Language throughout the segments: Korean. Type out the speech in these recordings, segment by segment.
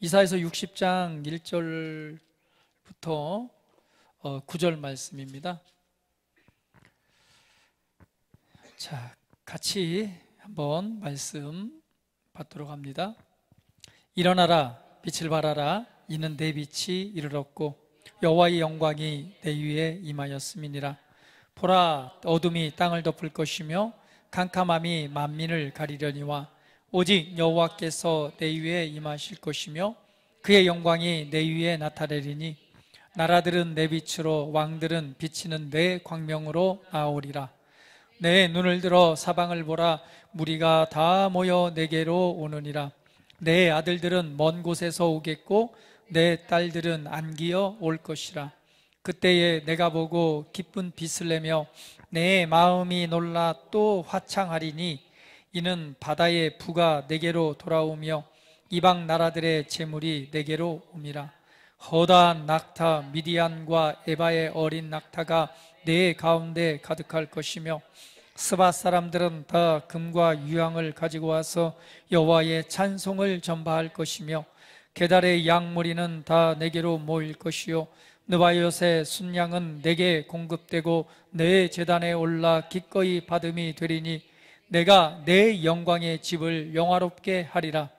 이사야서 60장 1절부터 9절 말씀입니다. 자, 같이 한번 말씀 받도록 합니다. 일어나라, 빛을 발하라. 이는 내 빛이 이르렀고 여호와의 영광이 내 위에 임하였음이니라. 보라, 어둠이 땅을 덮을 것이며 캄캄함이 만민을 가리려니와 오직 여호와께서 내 위에 임하실 것이며 그의 영광이 내 위에 나타내리니 나라들은 내 빛으로 왕들은 비치는 내 광명으로 나오리라. 내 눈을 들어 사방을 보라. 무리가 다 모여 내게로 오느니라. 내 아들들은 먼 곳에서 오겠고 내 딸들은 안기어 올 것이라. 그때에 내가 보고 기쁜 빛을 내며 내 마음이 놀라 또 화창하리니 이는 바다의 부가 내게로 돌아오며 이방 나라들의 재물이 내게로 옴이라. 허다한 낙타 미디안과 에바의 어린 낙타가 내 가운데 가득할 것이며 스바 사람들은 다 금과 유황을 가지고 와서 여호와의 찬송을 전파할 것이며 게달의 양무리는 다 내게로 모일 것이요 느바요새 순양은 내게 공급되고 내 제단에 올라 기꺼이 받음이 되리니 내가 내 영광의 집을 영화롭게 하리라.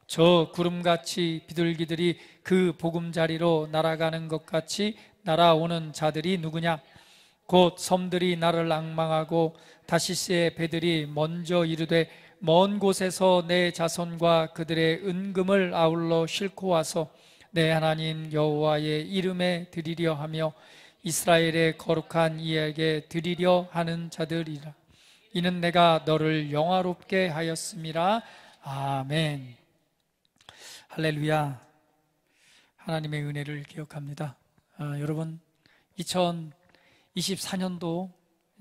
저 구름같이 비둘기들이 그 보금자리로 날아가는 것 같이 날아오는 자들이 누구냐? 곧 섬들이 나를 앙망하고 다시스의 배들이 먼저 이르되 먼 곳에서 내 자손과 그들의 은금을 아울러 싣고 와서 내 하나님 여호와의 이름에 드리려 하며 이스라엘의 거룩한 이에게 드리려 하는 자들이라. 이는 내가 너를 영화롭게 하였음이라. 아멘. 할렐루야. 하나님의 은혜를 기억합니다. 여러분 2024년도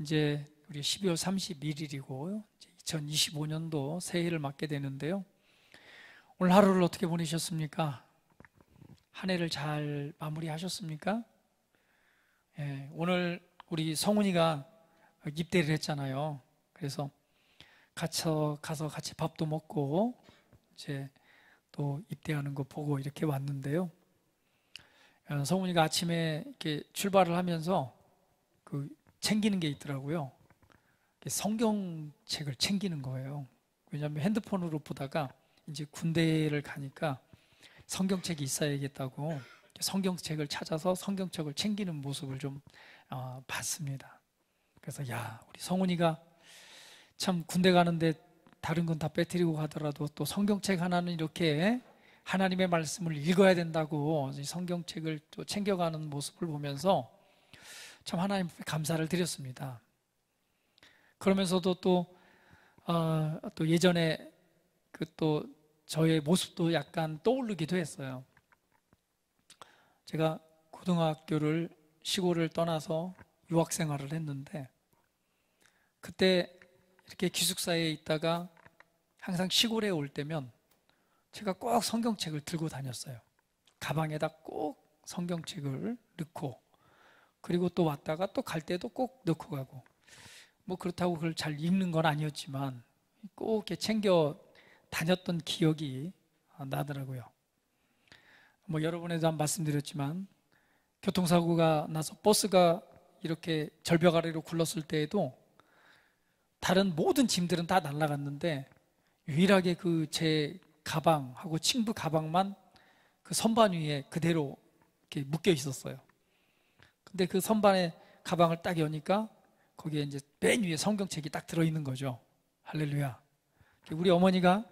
이제 우리 12월 31일이고 2025년도 새해를 맞게 되는데요. 오늘 하루를 어떻게 보내셨습니까? 한 해를 잘 마무리하셨습니까? 오늘 우리 성훈이가 입대를 했잖아요. 그래서 가서 같이 밥도 먹고 이제 또 입대하는 거 보고 이렇게 왔는데요. 성훈이가 아침에 이렇게 출발을 하면서 챙기는 게 있더라고요. 성경책을 챙기는 거예요. 왜냐하면 핸드폰으로 보다가 이제 군대를 가니까 성경책이 있어야겠다고 성경책을 찾아서 성경책을 챙기는 모습을 좀 봤습니다. 그래서 야, 우리 성훈이가 참 군대 가는데 다른 건 다 빼뜨리고 가더라도 또 성경책 하나는 이렇게 하나님의 말씀을 읽어야 된다고 성경책을 또 챙겨가는 모습을 보면서 참 하나님 감사를 드렸습니다. 그러면서도 또 예전에 또 저의 모습도 약간 떠오르기도 했어요. 제가 고등학교를 시골을 떠나서 유학 생활을 했는데 그때 이렇게 기숙사에 있다가 항상 시골에 올 때면 제가 꼭 성경책을 들고 다녔어요. 가방에다 꼭 성경책을 넣고 그리고 또 왔다가 또 갈 때도 꼭 넣고 가고 뭐 그렇다고 그걸 잘 읽는 건 아니었지만 꼭 이렇게 챙겨 다녔던 기억이 나더라고요. 뭐 여러분에도 한 말씀드렸지만 교통사고가 나서 버스가 이렇게 절벽 아래로 굴렀을 때에도 다른 모든 짐들은 다 날아갔는데 유일하게 제 가방하고 친구 가방만 그 선반 위에 그대로 이렇게 묶여 있었어요. 근데 그 선반에 가방을 딱 여니까 거기에 이제 맨 위에 성경책이 딱 들어있는 거죠. 할렐루야. 우리 어머니가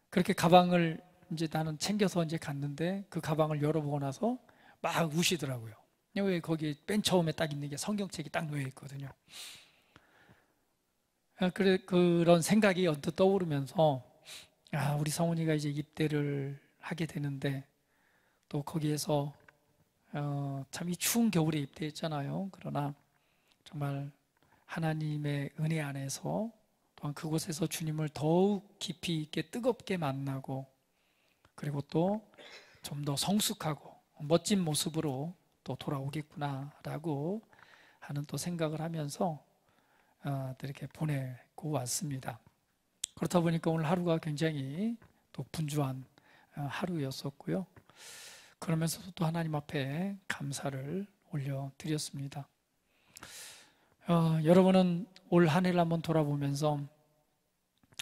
그렇게 가방을 이제 나는 챙겨서 이제 갔는데 그 가방을 열어보고 나서 막 우시더라고요. 왜 거기 맨 처음에 딱 있는 게 성경책이 딱 놓여 있거든요. 그런 생각이 언뜻 떠오르면서 우리 성훈이가 이제 입대를 하게 되는데 또 거기에서 참 이 추운 겨울에 입대했잖아요. 그러나 정말 하나님의 은혜 안에서 또한 그곳에서 주님을 더욱 깊이 있게 뜨겁게 만나고 그리고 또 좀 더 성숙하고 멋진 모습으로 또 돌아오겠구나라고 하는 또 생각을 하면서 이렇게 보내고 왔습니다. 그렇다 보니까 오늘 하루가 굉장히 또 분주한 하루였었고요. 그러면서도 또 하나님 앞에 감사를 올려드렸습니다. 여러분은 올 한 해를 한번 돌아보면서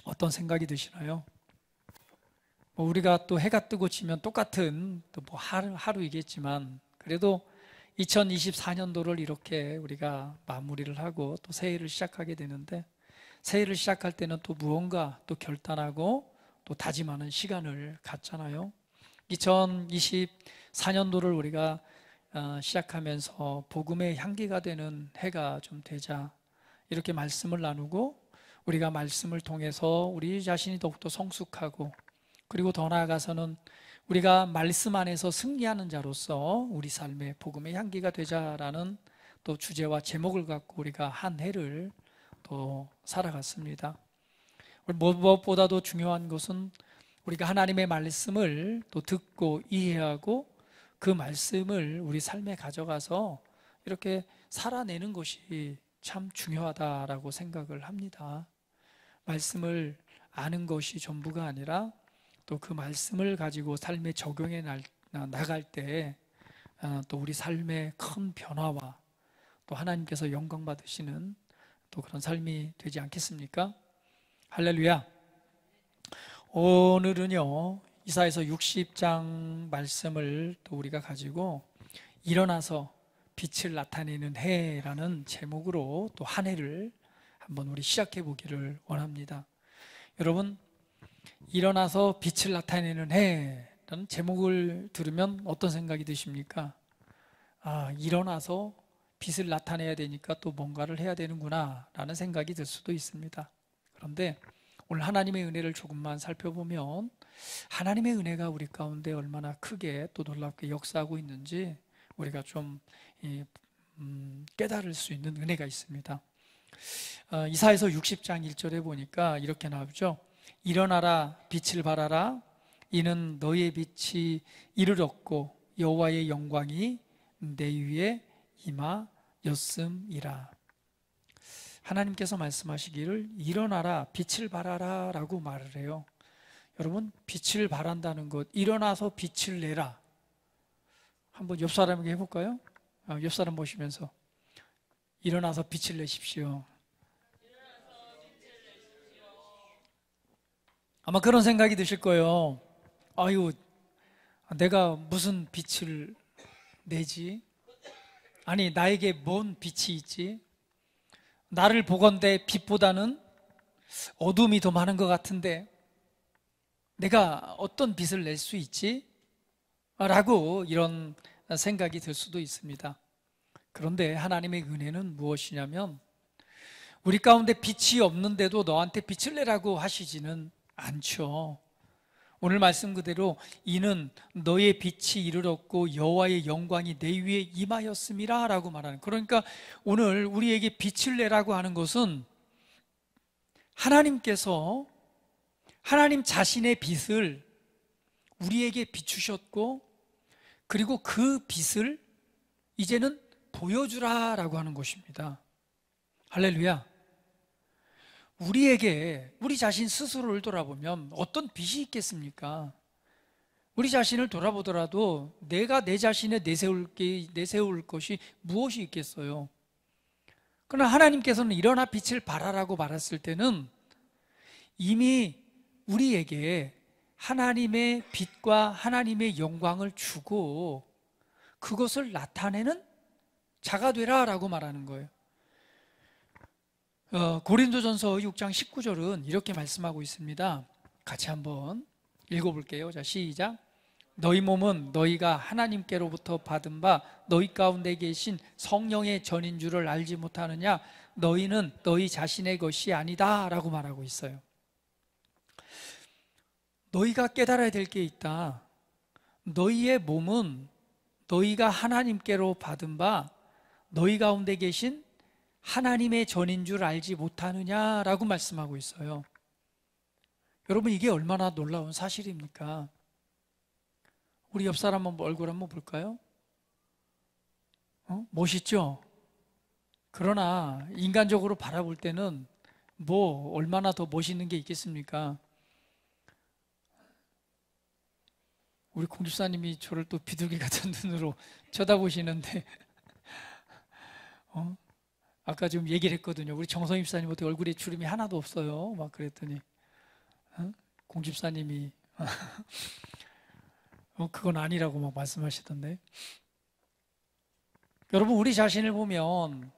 어떤 생각이 드시나요? 우리가 또 해가 뜨고 지면 똑같은 또 뭐 하루이겠지만 그래도 2024년도를 이렇게 우리가 마무리를 하고 또 새해를 시작하게 되는데, 새해를 시작할 때는 또 무언가 또 결단하고 또 다짐하는 시간을 갖잖아요. 2024년도를 우리가 시작하면서 복음의 향기가 되는 해가 좀 되자 이렇게 말씀을 나누고, 우리가 말씀을 통해서 우리 자신이 더욱더 성숙하고, 그리고 더 나아가서는 우리가 말씀 안에서 승리하는 자로서 우리 삶의 복음의 향기가 되자라는 또 주제와 제목을 갖고 우리가 한 해를 또 살아갔습니다. 무엇보다도 중요한 것은 우리가 하나님의 말씀을 또 듣고 이해하고 그 말씀을 우리 삶에 가져가서 이렇게 살아내는 것이 참 중요하다라고 생각을 합니다. 말씀을 아는 것이 전부가 아니라 또 그 말씀을 가지고 삶에 적용해 나갈 때 또 우리 삶의 큰 변화와 또 하나님께서 영광 받으시는 또 그런 삶이 되지 않겠습니까? 할렐루야. 오늘은요, 이사야서 60장 말씀을 또 우리가 가지고 일어나서 빛을 나타내는 해라는 제목으로 또 한 해를 한번 우리 시작해 보기를 원합니다. 여러분, 일어나서 빛을 나타내는 해라는 제목을 들으면 어떤 생각이 드십니까? 일어나서 빛을 나타내야 되니까 또 뭔가를 해야 되는구나 라는 생각이 들 수도 있습니다. 그런데 오늘 하나님의 은혜를 조금만 살펴보면 하나님의 은혜가 우리 가운데 얼마나 크게 또 놀랍게 역사하고 있는지 우리가 좀 깨달을 수 있는 은혜가 있습니다. 이사야서 60장 1절에 보니까 이렇게 나오죠. 일어나라 빛을 발하라 이는 너의 빛이 이르렀고 여호와의 영광이 내 위에 임하였음이라. 하나님께서 말씀하시기를 일어나라 빛을 발하라 라고 말을 해요. 여러분, 빛을 발한다는 것, 일어나서 빛을 내라. 한번 옆 사람에게 해볼까요? 옆 사람 보시면서 일어나서 빛을 내십시오. 아마 그런 생각이 드실 거예요. 아유, 내가 무슨 빛을 내지? 아니, 나에게 뭔 빛이 있지? 나를 보건대 빛보다는 어둠이 더 많은 것 같은데 내가 어떤 빛을 낼 수 있지? 라고 이런 생각이 들 수도 있습니다. 그런데 하나님의 은혜는 무엇이냐면 우리 가운데 빛이 없는데도 너한테 빛을 내라고 하시지는 않죠. 오늘 말씀 그대로 이는 너의 빛이 이르렀고 여호와의 영광이 내 위에 임하였음이라 라고 말하는, 그러니까 오늘 우리에게 빛을 내라고 하는 것은 하나님께서 하나님 자신의 빛을 우리에게 비추셨고 그리고 그 빛을 이제는 보여주라 라고 하는 것입니다. 할렐루야. 우리에게 우리 자신 스스로를 돌아보면 어떤 빛이 있겠습니까? 우리 자신을 돌아보더라도 내가 내 자신에 내세울 것이 무엇이 있겠어요? 그러나 하나님께서는 일어나 빛을 발하라고 말했을 때는 이미 우리에게 하나님의 빛과 하나님의 영광을 주고 그것을 나타내는 자가 되라 라고 말하는 거예요. 고린도전서 6장 19절은 이렇게 말씀하고 있습니다. 같이 한번 읽어볼게요. 자, 시작. 너희 몸은 너희가 하나님께로부터 받은 바 너희 가운데 계신 성령의 전인 줄을 알지 못하느냐? 너희는 너희 자신의 것이 아니다 라고 말하고 있어요. 너희가 깨달아야 될 게 있다. 너희의 몸은 너희가 하나님께로 받은 바 너희 가운데 계신 하나님의 전인 줄 알지 못하느냐라고 말씀하고 있어요. 여러분, 이게 얼마나 놀라운 사실입니까? 우리 옆 사람 얼굴 한번 볼까요? 멋있죠? 그러나 인간적으로 바라볼 때는 뭐 얼마나 더 멋있는 게 있겠습니까? 우리 공집사님이 저를 또 비둘기 같은 눈으로 쳐다보시는데 아까 좀 얘기를 했거든요. 우리 정성 집사님 어떻게 얼굴에 주름이 하나도 없어요. 막 그랬더니 공집사님이 그건 아니라고 막 말씀하시던데. 여러분, 우리 자신을 보면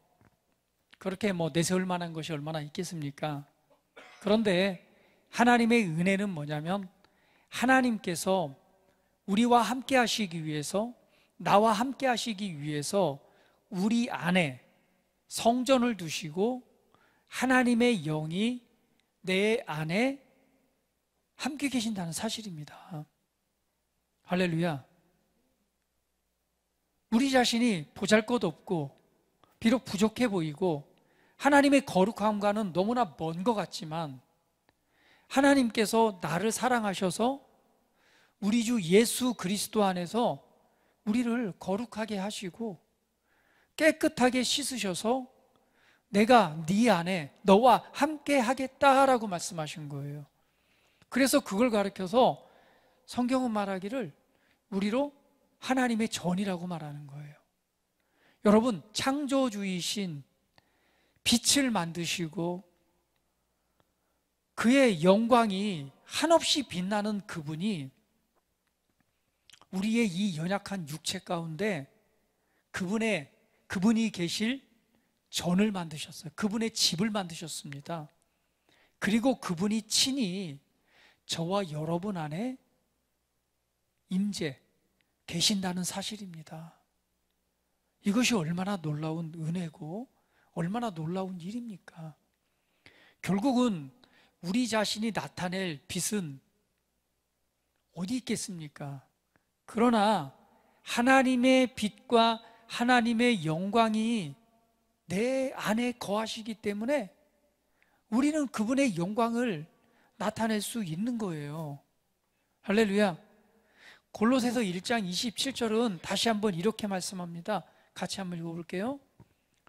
그렇게 뭐 내세울 만한 것이 얼마나 있겠습니까? 그런데 하나님의 은혜는 뭐냐면 하나님께서 우리와 함께 하시기 위해서, 나와 함께 하시기 위해서 우리 안에 성전을 두시고 하나님의 영이 내 안에 함께 계신다는 사실입니다. 할렐루야. 우리 자신이 보잘것없고 비록 부족해 보이고 하나님의 거룩함과는 너무나 먼 것 같지만 하나님께서 나를 사랑하셔서 우리 주 예수 그리스도 안에서 우리를 거룩하게 하시고 깨끗하게 씻으셔서 내가 네 안에 너와 함께 하겠다라고 말씀하신 거예요. 그래서 그걸 가르쳐서 성경은 말하기를 우리로 하나님의 전이라고 말하는 거예요. 여러분, 창조주이신 빛을 만드시고 그의 영광이 한없이 빛나는 그분이 우리의 이 연약한 육체 가운데 그분이 계실 전을 만드셨어요. 그분의 집을 만드셨습니다. 그리고 그분이 친히 저와 여러분 안에 임재 계신다는 사실입니다. 이것이 얼마나 놀라운 은혜고 얼마나 놀라운 일입니까? 결국은 우리 자신이 나타낼 빛은 어디 있겠습니까? 그러나 하나님의 빛과 하나님의 영광이 내 안에 거하시기 때문에 우리는 그분의 영광을 나타낼 수 있는 거예요. 할렐루야. 골로새서 1장 27절은 다시 한번 이렇게 말씀합니다. 같이 한번 읽어볼게요.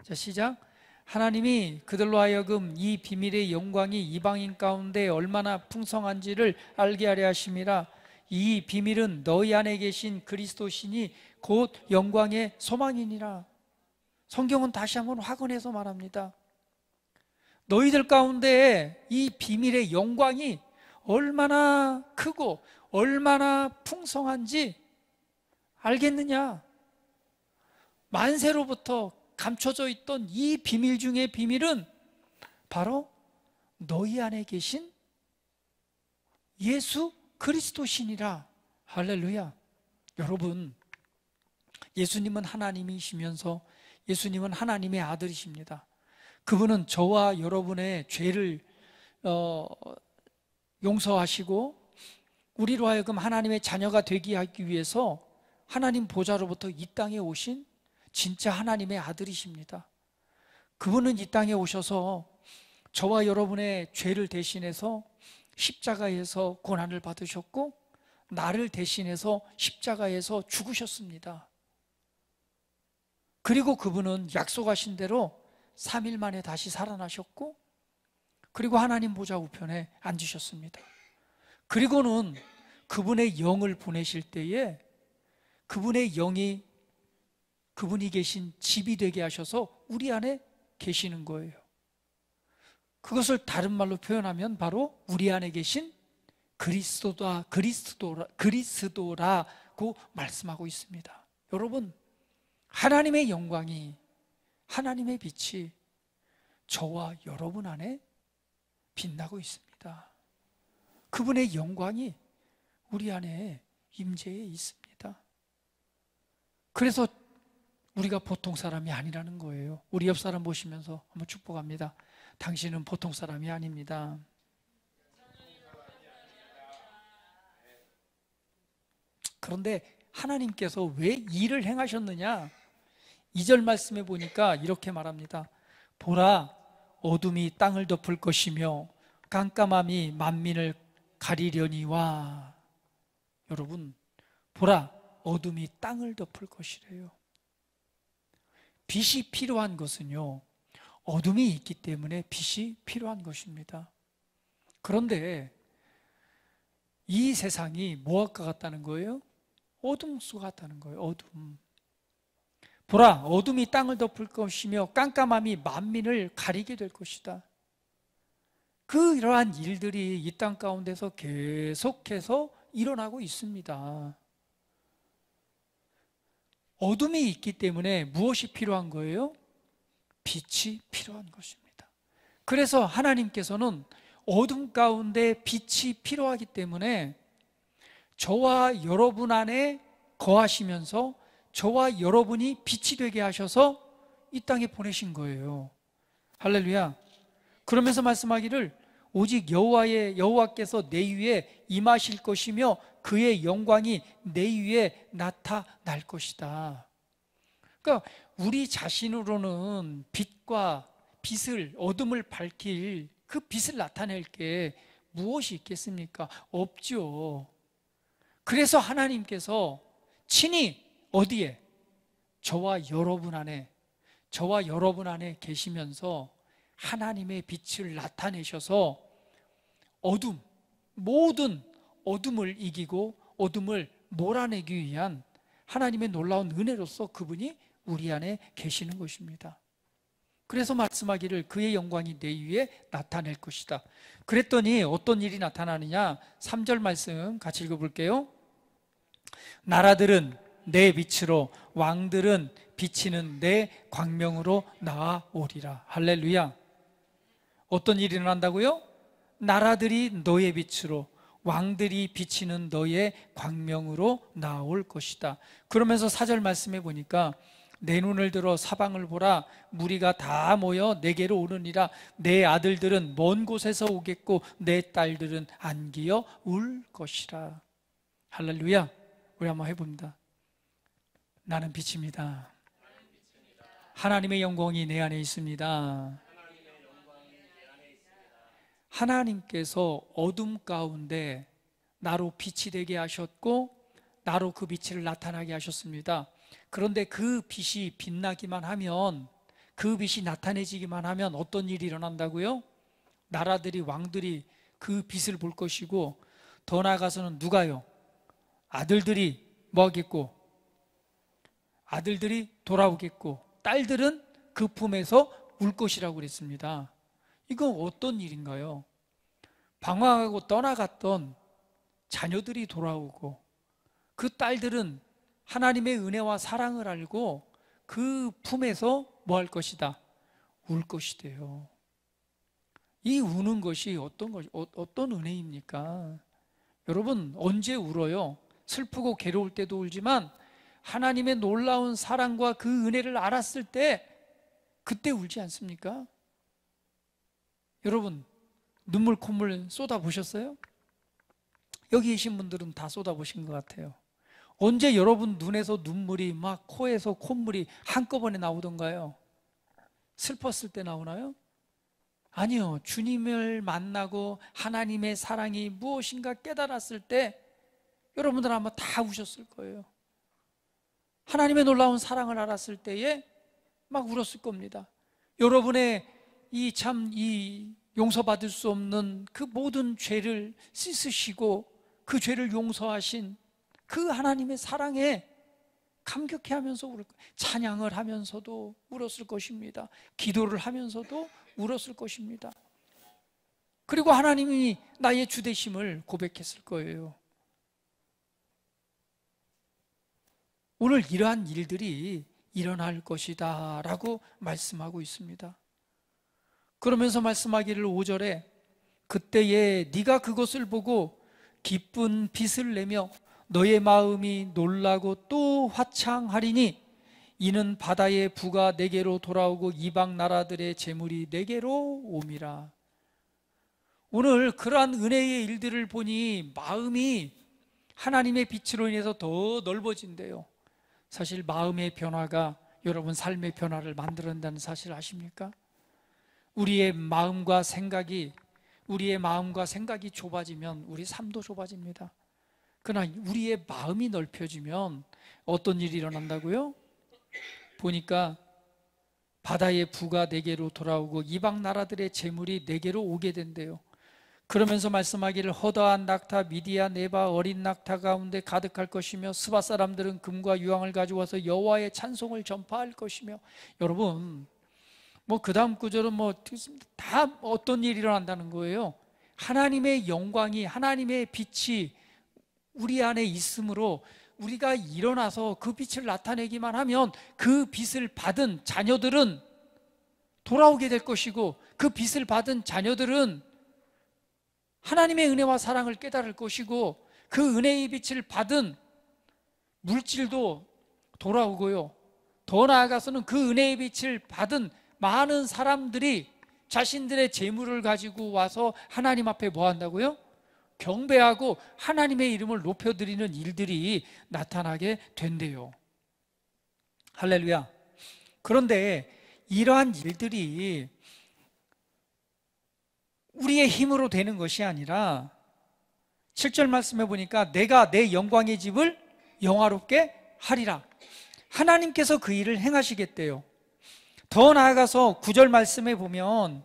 자, 시작. 하나님이 그들로 하여금 이 비밀의 영광이 이방인 가운데 얼마나 풍성한지를 알게 하려 하심이라. 이 비밀은 너희 안에 계신 그리스도 신이 곧 영광의 소망이니라. 성경은 다시 한번 확언해서 말합니다. 너희들 가운데 이 비밀의 영광이 얼마나 크고 얼마나 풍성한지 알겠느냐? 만세로부터 감춰져 있던 이 비밀 중의 비밀은 바로 너희 안에 계신 예수 그리스도시니라. 할렐루야. 여러분, 예수님은 하나님이시면서 예수님은 하나님의 아들이십니다. 그분은 저와 여러분의 죄를 용서하시고 우리로 하여금 하나님의 자녀가 되게 하기 위해서 하나님 보좌로부터 이 땅에 오신 진짜 하나님의 아들이십니다. 그분은 이 땅에 오셔서 저와 여러분의 죄를 대신해서 십자가에서 고난을 받으셨고 나를 대신해서 십자가에서 죽으셨습니다. 그리고 그분은 약속하신 대로 3일 만에 다시 살아나셨고 그리고 하나님 보좌 우편에 앉으셨습니다. 그리고는 그분의 영을 보내실 때에 그분의 영이 그분이 계신 집이 되게 하셔서 우리 안에 계시는 거예요. 그것을 다른 말로 표현하면 바로 우리 안에 계신 그리스도라고 말씀하고 있습니다. 여러분, 하나님의 영광이, 하나님의 빛이 저와 여러분 안에 빛나고 있습니다. 그분의 영광이 우리 안에 임재해 있습니다. 그래서 우리가 보통 사람이 아니라는 거예요. 우리 옆 사람 보시면서 한번 축복합니다. 당신은 보통 사람이 아닙니다. 그런데 하나님께서 왜 일을 행하셨느냐? 2절 말씀에 보니까 이렇게 말합니다. 보라, 어둠이 땅을 덮을 것이며 깜깜함이 만민을 가리려니와. 여러분, 보라, 어둠이 땅을 덮을 것이래요. 빛이 필요한 것은요, 어둠이 있기 때문에 빛이 필요한 것입니다. 그런데 이 세상이 뭐와 같다는 거예요? 어둠 속 같다는 거예요. 어둠. 보라, 어둠이 땅을 덮을 것이며 깜깜함이 만민을 가리게 될 것이다. 그러한 일들이 이 땅 가운데서 계속해서 일어나고 있습니다. 어둠이 있기 때문에 무엇이 필요한 거예요? 빛이 필요한 것입니다. 그래서 하나님께서는 어둠 가운데 빛이 필요하기 때문에 저와 여러분 안에 거하시면서 저와 여러분이 빛이 되게 하셔서 이 땅에 보내신 거예요. 할렐루야. 그러면서 말씀하기를 오직 여호와께서 내 위에 임하실 것이며 그의 영광이 내 위에 나타날 것이다. 그러니까 우리 자신으로는 빛을 어둠을 밝힐 그 빛을 나타낼 게 무엇이 있겠습니까? 없죠. 그래서 하나님께서 친히 어디에? 저와 여러분 안에 계시면서 하나님의 빛을 나타내셔서 모든 어둠을 이기고 어둠을 몰아내기 위한 하나님의 놀라운 은혜로서 그분이 우리 안에 계시는 것입니다. 그래서 말씀하기를 그의 영광이 내 위에 나타낼 것이다. 그랬더니 어떤 일이 나타나느냐? 3절 말씀 같이 읽어볼게요. 나라들은 내 빛으로, 왕들은 비치는 내 광명으로 나아오리라. 할렐루야. 어떤 일이 일어난다고요? 나라들이 너의 빛으로, 왕들이 비치는 너의 광명으로 나올 것이다. 그러면서 4절 말씀해 보니까 내 눈을 들어 사방을 보라. 무리가 다 모여 내게로 오느니라. 내 아들들은 먼 곳에서 오겠고 내 딸들은 안기어 울 것이라. 할렐루야. 우리 한번 해봅니다. 나는 빛입니다. 하나님의 영광이 내 안에 있습니다. 하나님께서 어둠 가운데 나로 빛이 되게 하셨고 나로 그 빛을 나타나게 하셨습니다. 그런데 그 빛이 빛나기만 하면, 그 빛이 나타내지기만 하면 어떤 일이 일어난다고요? 나라들이, 왕들이 그 빛을 볼 것이고, 더 나아가서는 누가요? 아들들이 뭐 하겠고? 아들들이 돌아오겠고, 딸들은 그 품에서 울 것이라고 그랬습니다. 이건 어떤 일인가요? 방황하고 떠나갔던 자녀들이 돌아오고, 그 딸들은 하나님의 은혜와 사랑을 알고 그 품에서 뭐 할 것이다? 울 것이대요. 이 우는 것이 어떤 은혜입니까? 여러분, 언제 울어요? 슬프고 괴로울 때도 울지만 하나님의 놀라운 사랑과 그 은혜를 알았을 때 그때 울지 않습니까? 여러분, 눈물 콧물 쏟아보셨어요? 여기 계신 분들은 다 쏟아보신 것 같아요. 언제 여러분 눈에서 눈물이 막 코에서 콧물이 한꺼번에 나오던가요? 슬펐을 때 나오나요? 아니요. 주님을 만나고 하나님의 사랑이 무엇인가 깨달았을 때 여러분들 아마 다 우셨을 거예요. 하나님의 놀라운 사랑을 알았을 때에 막 울었을 겁니다. 여러분의 이 용서받을 수 없는 그 모든 죄를 씻으시고 그 죄를 용서하신 그 하나님의 사랑에 감격해 하면서 울을 거예요. 찬양을 하면서도 울었을 것입니다. 기도를 하면서도 울었을 것입니다. 그리고 하나님이 나의 주되심을 고백했을 거예요. 오늘 이러한 일들이 일어날 것이다 라고 말씀하고 있습니다. 그러면서 말씀하기를 5절에 그때에 네가 그것을 보고 기쁜 빛을 내며 너의 마음이 놀라고 또 화창하리니 이는 바다의 부가 내게로 돌아오고 이방 나라들의 재물이 내게로 옴이라. 오늘 그러한 은혜의 일들을 보니 마음이 하나님의 빛으로 인해서 더 넓어진대요. 사실 마음의 변화가 여러분 삶의 변화를 만들어낸다는 사실 아십니까? 우리의 마음과 생각이 좁아지면 우리 삶도 좁아집니다. 그러나 우리의 마음이 넓혀지면 어떤 일이 일어난다고요? 보니까 바다의 부가 내게로 돌아오고 이방 나라들의 재물이 내게로 오게 된대요. 그러면서 말씀하기를 허다한 낙타, 미디아, 네바, 어린 낙타 가운데 가득할 것이며 스바 사람들은 금과 유황을 가져와서 여호와의 찬송을 전파할 것이며. 여러분, 그 다음 구절은 다 어떤 일이 일어난다는 거예요? 하나님의 영광이, 하나님의 빛이 우리 안에 있으므로 우리가 일어나서 그 빛을 나타내기만 하면 그 빛을 받은 자녀들은 돌아오게 될 것이고, 그 빛을 받은 자녀들은 하나님의 은혜와 사랑을 깨달을 것이고, 그 은혜의 빛을 받은 물질도 돌아오고요, 더 나아가서는 그 은혜의 빛을 받은 많은 사람들이 자신들의 재물을 가지고 와서 하나님 앞에 뭐 한다고요? 경배하고 하나님의 이름을 높여드리는 일들이 나타나게 된대요. 할렐루야. 그런데 이러한 일들이 우리의 힘으로 되는 것이 아니라 7절 말씀해 보니까 내가 내 영광의 집을 영화롭게 하리라. 하나님께서 그 일을 행하시겠대요. 더 나아가서 9절 말씀에 보면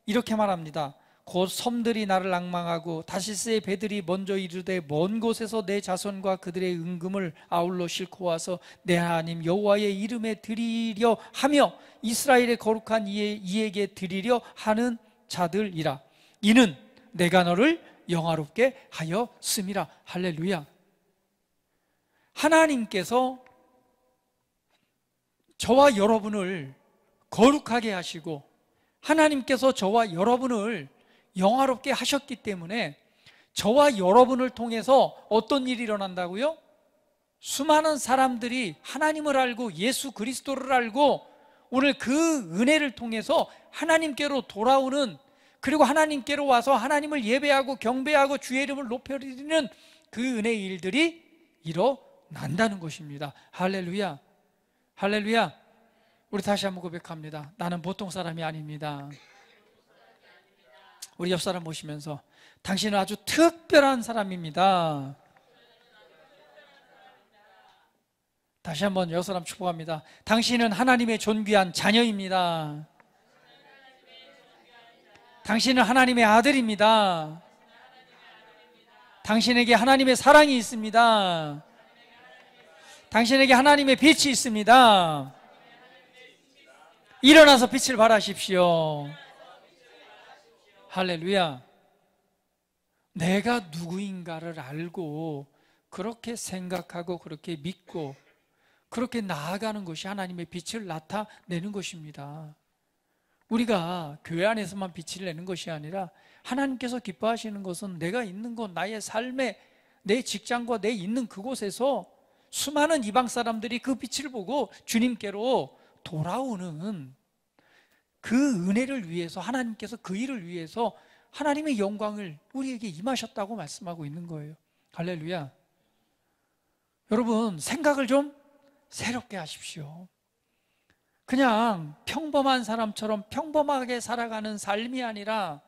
이렇게 말합니다. 곧 섬들이 나를 앙망하고 다시스의 배들이 먼저 이르되 먼 곳에서 내 자손과 그들의 은금을 아울러 싣고 와서 내 하나님 여호와의 이름에 드리려 하며 이스라엘의 거룩한 이에게 드리려 하는 자들이라. 이는 내가 너를 영화롭게 하였음이라. 할렐루야. 하나님께서 저와 여러분을 거룩하게 하시고 하나님께서 저와 여러분을 영화롭게 하셨기 때문에 저와 여러분을 통해서 어떤 일이 일어난다고요? 수많은 사람들이 하나님을 알고 예수 그리스도를 알고 오늘 그 은혜를 통해서 하나님께로 돌아오는, 그리고 하나님께로 와서 하나님을 예배하고 경배하고 주의 이름을 높여드리는 그 은혜의 일들이 일어난다는 것입니다. 할렐루야. 할렐루야. 우리 다시 한번 고백합니다. 나는 보통 사람이 아닙니다. 우리 옆 사람 보시면서 당신은 아주 특별한 사람입니다. 다시 한번 옆 사람 축복합니다. 당신은 하나님의 존귀한 자녀입니다. 당신은 하나님의 아들입니다. 당신에게 하나님의 사랑이 있습니다. 당신에게 하나님의 빛이 있습니다. 일어나서 빛을 발하십시오. 할렐루야. 내가 누구인가를 알고 그렇게 생각하고 그렇게 믿고 그렇게 나아가는 것이 하나님의 빛을 나타내는 것입니다. 우리가 교회 안에서만 빛을 내는 것이 아니라 하나님께서 기뻐하시는 것은 내가 있는 곳, 나의 삶에, 내 직장과 내 있는 그곳에서 수많은 이방 사람들이 그 빛을 보고 주님께로 돌아오는 그 은혜를 위해서, 하나님께서 그 일을 위해서 하나님의 영광을 우리에게 임하셨다고 말씀하고 있는 거예요. 할렐루야. 여러분, 생각을 좀 새롭게 하십시오. 그냥 평범한 사람처럼 평범하게 살아가는 삶이 아니라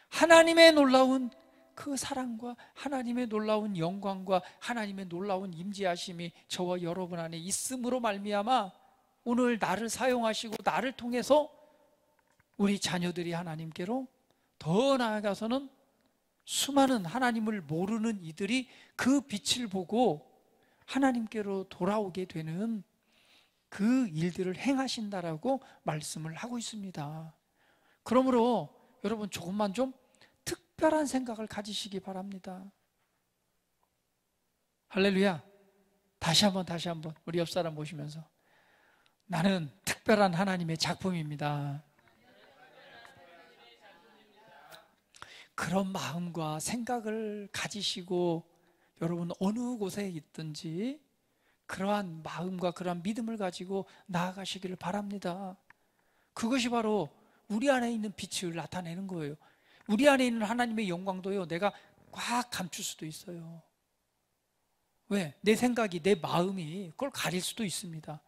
하나님의 놀라운 그 사랑과 하나님의 놀라운 영광과 하나님의 놀라운 임재하심이 저와 여러분 안에 있음으로 말미암아 오늘 나를 사용하시고 나를 통해서 우리 자녀들이 하나님께로 더 나아가서는 수많은 하나님을 모르는 이들이 그 빛을 보고 하나님께로 돌아오게 되는 그 일들을 행하신다라고 말씀을 하고 있습니다. 그러므로 여러분 조금만 좀 특별한 생각을 가지시기 바랍니다. 할렐루야. 다시 한번 우리 옆 사람 보시면서 나는 특별한 하나님의 작품입니다. 그런 마음과 생각을 가지시고 여러분 어느 곳에 있든지 그러한 마음과 그러한 믿음을 가지고 나아가시기를 바랍니다. 그것이 바로 우리 안에 있는 빛을 나타내는 거예요. 우리 안에 있는 하나님의 영광도요, 내가 꽉 감출 수도 있어요. 왜? 내 생각이, 내 마음이 그걸 가릴 수도 있습니다.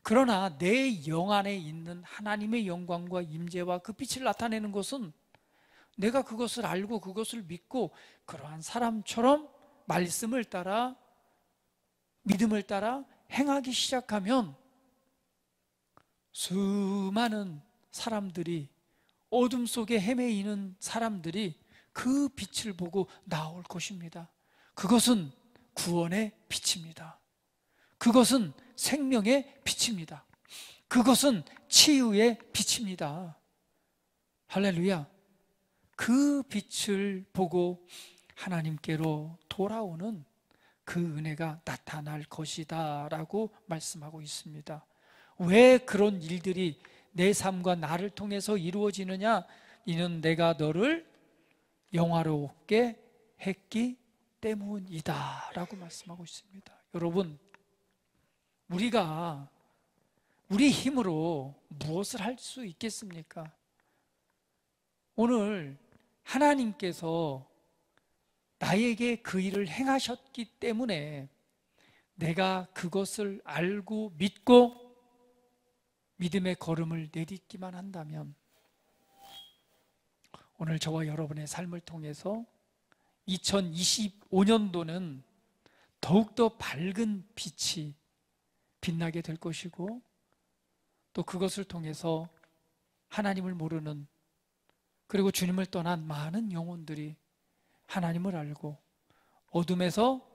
그러나 내 영 안에 있는 하나님의 영광과 임재와 그 빛을 나타내는 것은 내가 그것을 알고 그것을 믿고 그러한 사람처럼 말씀을 따라 믿음을 따라 행하기 시작하면 수많은 사람들이 어둠 속에 헤매이는 사람들이 그 빛을 보고 나올 것입니다. 그것은 구원의 빛입니다. 그것은 생명의 빛입니다. 그것은 치유의 빛입니다. 할렐루야. 그 빛을 보고 하나님께로 돌아오는 그 은혜가 나타날 것이다 라고 말씀하고 있습니다. 왜 그런 일들이 내 삶과 나를 통해서 이루어지느냐? 이는 내가 너를 영화롭게 했기 때문이다 라고 말씀하고 있습니다. 여러분, 우리가 우리 힘으로 무엇을 할 수 있겠습니까? 오늘 하나님께서 나에게 그 일을 행하셨기 때문에 내가 그것을 알고 믿고 믿음의 걸음을 내딛기만 한다면 오늘 저와 여러분의 삶을 통해서 2025년도는 더욱더 밝은 빛이 빛나게 될 것이고, 또 그것을 통해서 하나님을 모르는, 그리고 주님을 떠난 많은 영혼들이 하나님을 알고 어둠에서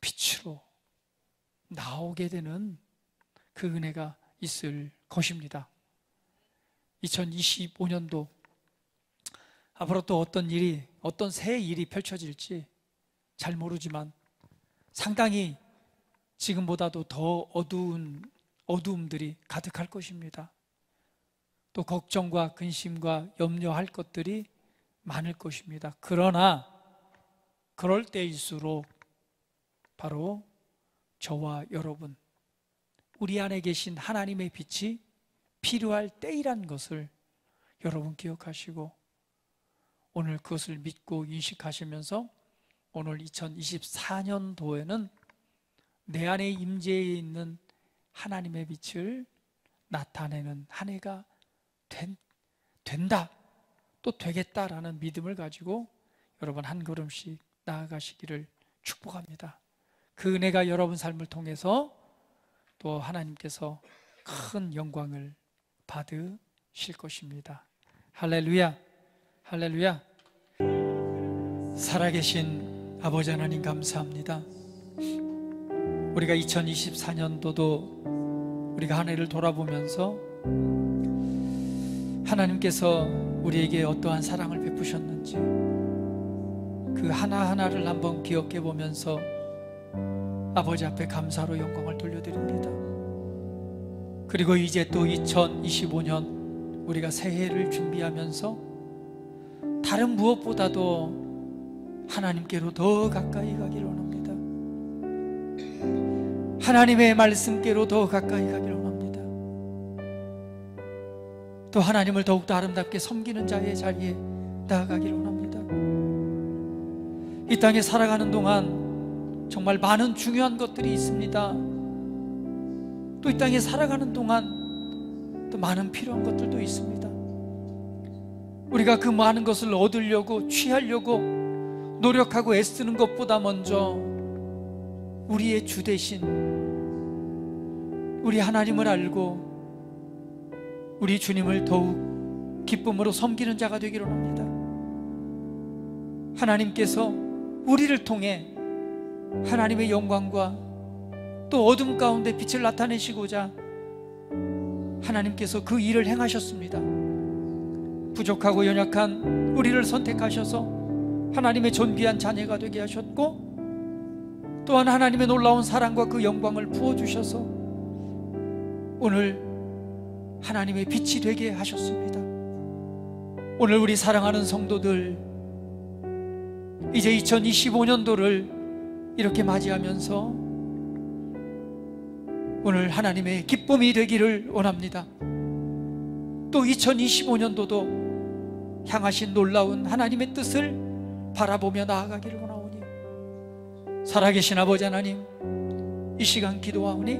빛으로 나오게 되는 그 은혜가 있을 것입니다. 2025년도 앞으로 또 어떤 새 일이 펼쳐질지 잘 모르지만 상당히 지금보다도 더 어두움들이 가득할 것입니다. 또 걱정과 근심과 염려할 것들이 많을 것입니다. 그러나 그럴 때일수록 바로 저와 여러분, 우리 안에 계신 하나님의 빛이 필요할 때이란 것을 여러분 기억하시고 오늘 그것을 믿고 인식하시면서 오늘 2024년도에는 내 안에 임재해 있는 하나님의 빛을 나타내는 한 해가 된다, 또 되겠다라는 믿음을 가지고 여러분 한 걸음씩 나아가시기를 축복합니다. 그 은혜가 여러분 삶을 통해서 또 하나님께서 큰 영광을 받으실 것입니다. 할렐루야, 할렐루야. 살아계신 아버지 하나님 감사합니다. 우리가 2024년도도 우리가 한 해를 돌아보면서 하나님께서 우리에게 어떠한 사랑을 베푸셨는지 그 하나하나를 한번 기억해 보면서 아버지 앞에 감사로 영광을 돌려드립니다. 그리고 이제 또 2025년 우리가 새해를 준비하면서 다른 무엇보다도 하나님께로 더 가까이 가기를 원합니다. 하나님의 말씀께로 더 가까이 가기를 원합니다. 또 하나님을 더욱더 아름답게 섬기는 자의 자리에 나아가기를 원합니다. 이 땅에 살아가는 동안 정말 많은 중요한 것들이 있습니다. 또 이 땅에 살아가는 동안 또 많은 필요한 것들도 있습니다. 우리가 그 많은 것을 얻으려고 취하려고 노력하고 애쓰는 것보다 먼저 우리의 주 대신 우리 하나님을 알고 우리 주님을 더욱 기쁨으로 섬기는 자가 되기를 원합니다. 하나님께서 우리를 통해 하나님의 영광과 또 어둠 가운데 빛을 나타내시고자 하나님께서 그 일을 행하셨습니다. 부족하고 연약한 우리를 선택하셔서 하나님의 존귀한 자녀가 되게 하셨고, 또한 하나님의 놀라운 사랑과 그 영광을 부어주셔서 오늘 하나님의 빛이 되게 하셨습니다. 오늘 우리 사랑하는 성도들, 이제 2025년도를 이렇게 맞이하면서 오늘 하나님의 기쁨이 되기를 원합니다. 또 2025년도도 향하신 놀라운 하나님의 뜻을 바라보며 나아가기를 원하오니, 살아계신 아버지 하나님, 이 시간 기도하오니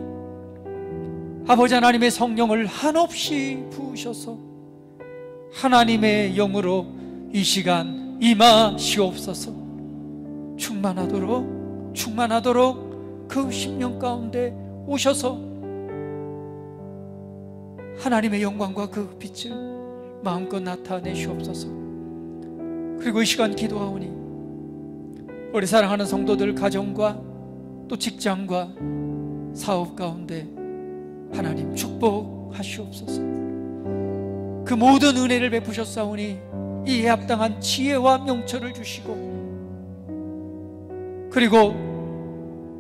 아버지 하나님의 성령을 한없이 부으셔서 하나님의 영으로 이 시간 임하시옵소서. 충만하도록 그 심령 가운데 오셔서 하나님의 영광과 그 빛을 마음껏 나타내시옵소서. 그리고 이 시간 기도하오니 우리 사랑하는 성도들 가정과 또 직장과 사업 가운데 하나님 축복하시옵소서. 그 모든 은혜를 베푸셨사오니 이에 합당한 지혜와 명철을 주시고, 그리고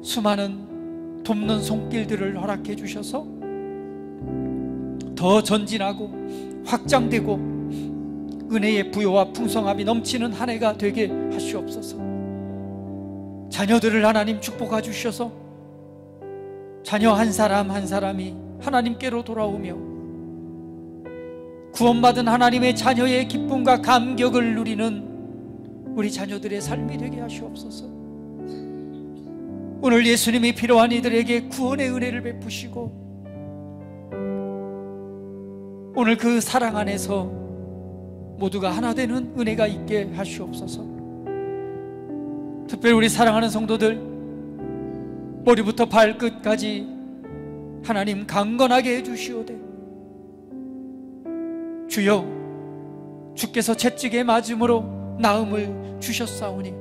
수많은 돕는 손길들을 허락해 주셔서 더 전진하고 확장되고 은혜의 부요와 풍성함이 넘치는 한 해가 되게 하시옵소서. 자녀들을 하나님 축복해 주셔서 자녀 한 사람 한 사람이 하나님께로 돌아오며 구원받은 하나님의 자녀의 기쁨과 감격을 누리는 우리 자녀들의 삶이 되게 하시옵소서. 오늘 예수님이 필요한 이들에게 구원의 은혜를 베푸시고, 오늘 그 사랑 안에서 모두가 하나 되는 은혜가 있게 하시옵소서. 특별히 우리 사랑하는 성도들 머리부터 발끝까지 하나님 강건하게 해주시오되, 주여 주께서 채찍에 맞음으로 나음을 주셨사오니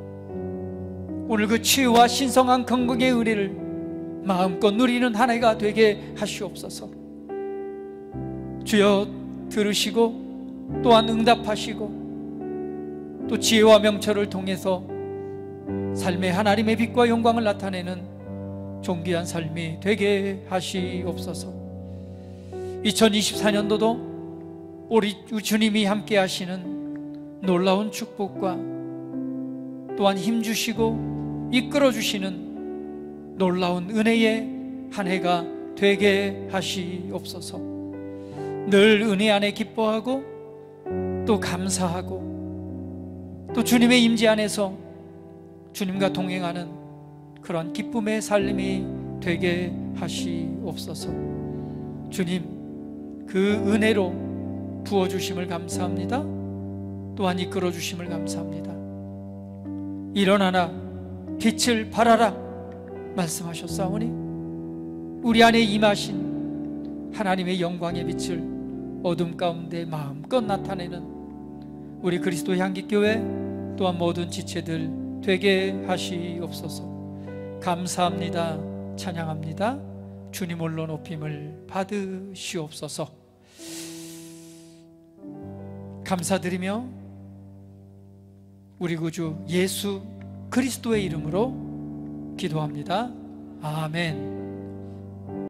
오늘 그 치유와 신성한 건강의 은혜를 마음껏 누리는 한 해가 되게 하시옵소서. 주여 들으시고 또한 응답하시고 또 지혜와 명철을 통해서 삶의 하나님의 빛과 영광을 나타내는 존귀한 삶이 되게 하시옵소서. 2024년도도 우리 주님이 함께 하시는 놀라운 축복과 또한 힘주시고 이끌어주시는 놀라운 은혜의 한 해가 되게 하시옵소서. 늘 은혜 안에 기뻐하고 또 감사하고 또 주님의 임재 안에서 주님과 동행하는 그런 기쁨의 삶이 되게 하시옵소서. 주님, 그 은혜로 부어주심을 감사합니다. 또한 이끌어주심을 감사합니다. 일어나라 빛을 발하라 말씀하셨사오니 우리 안에 임하신 하나님의 영광의 빛을 어둠 가운데 마음껏 나타내는 우리 그리스도 향기교회 또한 모든 지체들 되게 하시옵소서. 감사합니다. 찬양합니다. 주님 홀로 높임을 받으시옵소서. 감사드리며 우리 구주 예수 그리스도의 이름으로 기도합니다. 아멘.